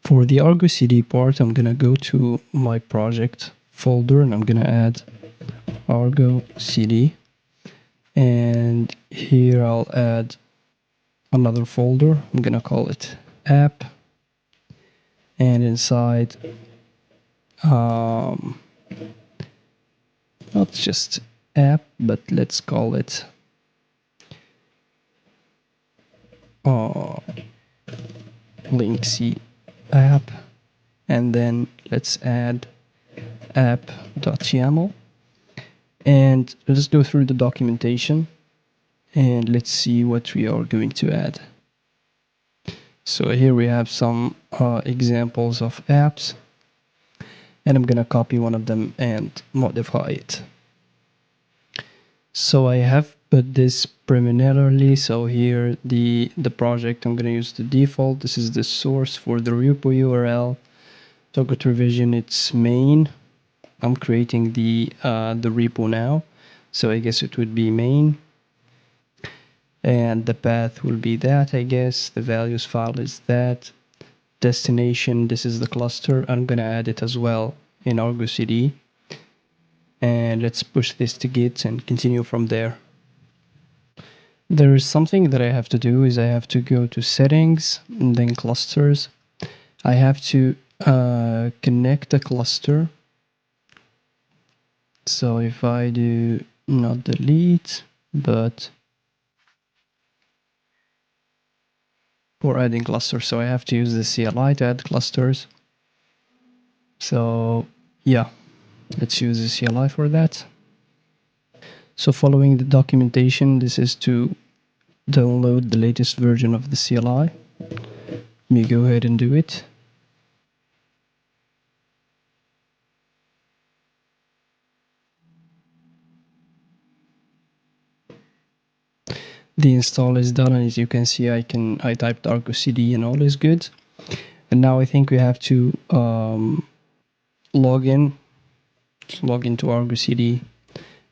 For the ArgoCD part, I'm gonna go to my project folder and I'm gonna add ArgoCD, and here I'll add another folder. I'm gonna call it app, and inside not just app, but let's call it linksy app, and then let's add app.yaml, and let's go through the documentation and let's see what we are going to add. So here we have some examples of apps, and I'm gonna copy one of them and modify it. So I have put this preliminarily. So here the project, I'm gonna use the default. This is the source for the repo URL. Target revision, it's main. I'm creating the repo now, so I guess it would be main. And the path will be that, I guess. The values file is that. Destination, this is the cluster. I'm gonna add it as well in ArgoCD. And let's push this to Git and continue from there. There is something that I have to do is I have to go to settings and then clusters. I have to connect a cluster. So if I do not delete, but for adding clusters, so I have to use the CLI to add clusters. So yeah, let's use the CLI for that. So following the documentation, this is to download the latest version of the CLI. Let me go ahead and do it. The install is done, and as you can see, I typed ArgoCD and all is good. And now I think we have to log into ArgoCD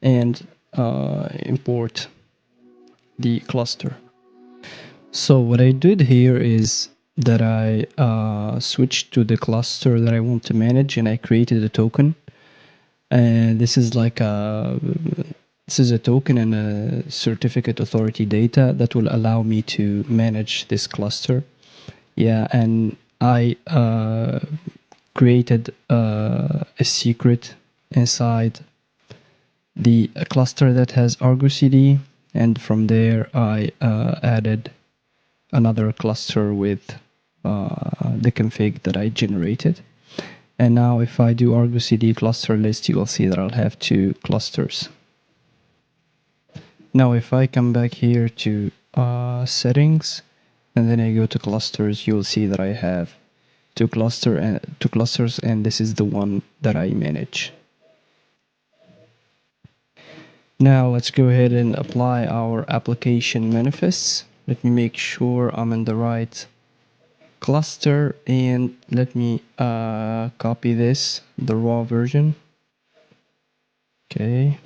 and import the cluster. So what I did here is that I switched to the cluster that I want to manage, and I created a token. And this is like a token and a certificate authority data that will allow me to manage this cluster. Yeah, and I created a secret inside the cluster that has ArgoCD, and from there I added another cluster with the config that I generated. And now if I do ArgoCD cluster list, you will see that I'll have 2 clusters. Now if I come back here to settings and then I go to clusters, you'll see that I have 2 clusters, and this is the one that I manage. Now let's go ahead and apply our application manifests. Let me make sure I'm in the right cluster, and let me copy this, the raw version. Okay,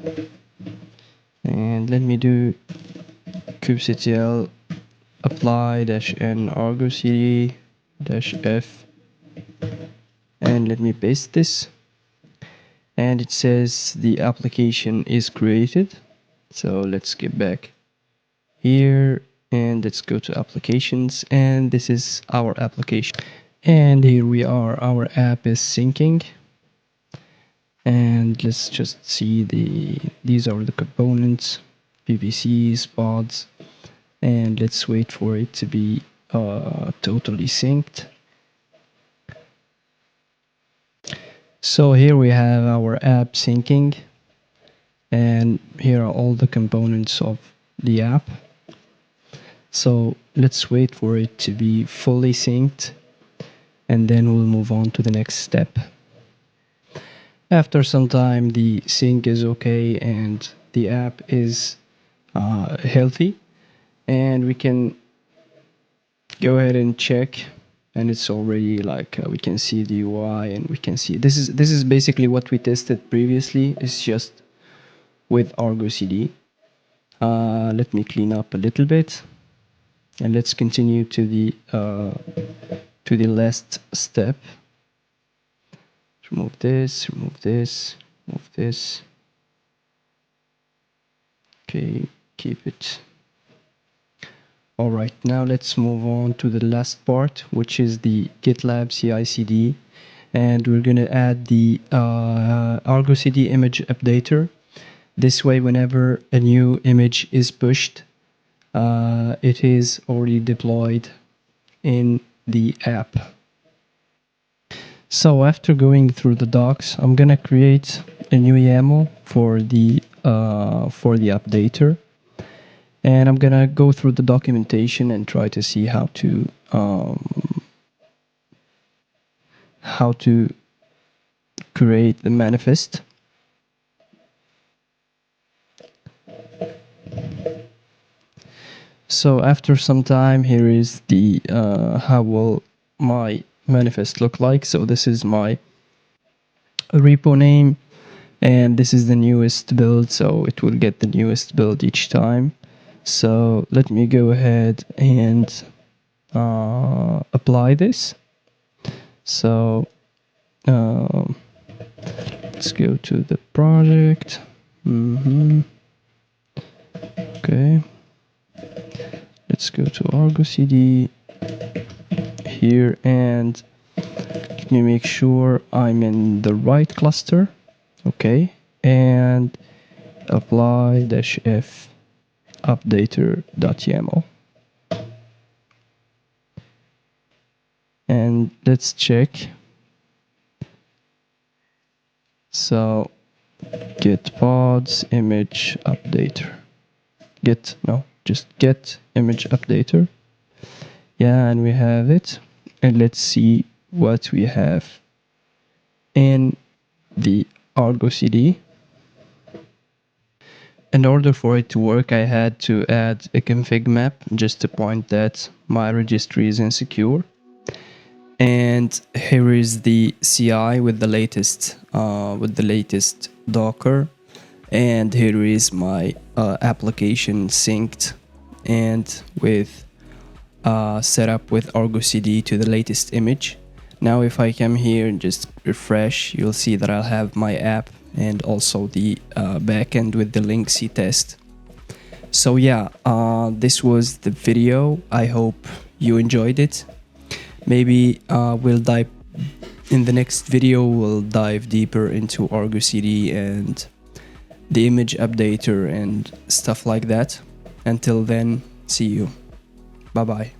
and let me do kubectl apply-n argocd-f, and let me paste this, and it says the application is created. So let's get back here and let's go to applications, and this is our application, and here we are, our app is syncing. And let's just see these are the components, PVCs, pods, and let's wait for it to be totally synced. So here we have our app syncing, and here are all the components of the app. So let's wait for it to be fully synced, and then we'll move on to the next step. After some time, the sync is okay and the app is healthy, and we can go ahead and check, and it's already like we can see the UI, and we can see this is basically what we tested previously. It's just with ArgoCD. Let me clean up a little bit, and let's continue to to the last step. Remove this, remove this, remove this. Okay, keep it. Alright, now let's move on to the last part, which is the GitLab CI/CD. And we're going to add the ArgoCD image updater. This way, whenever a new image is pushed, it is already deployed in the app. So after going through the docs, I'm going to create a new YAML for the updater. And I'm going to go through the documentation and try to see how to create the manifest. So after some time, here is the how will my manifest look like. So this is my repo name, and this is the newest build, so it will get the newest build each time. So let me go ahead and apply this. So let's go to the project. Okay, let's go to ArgoCD here, and let me make sure I'm in the right cluster. Okay, and apply -f updater.yaml. And let's check. So get pods image updater. Just get image updater. Yeah, and we have it. And let's see what we have in the ArgoCD. In order for it to work, I had to add a config map just to point that my registry is insecure. And here is the CI with the latest Docker, and here is my application synced and with set up with ArgoCD to the latest image. Now if I come here and just refresh, you'll see that I'll have my app and also the backend with the link ctest. So yeah, this was the video. I hope you enjoyed it. Maybe we'll dive in the next video. We'll dive deeper into ArgoCD and the image updater and stuff like that. Until then, see you. Bye bye.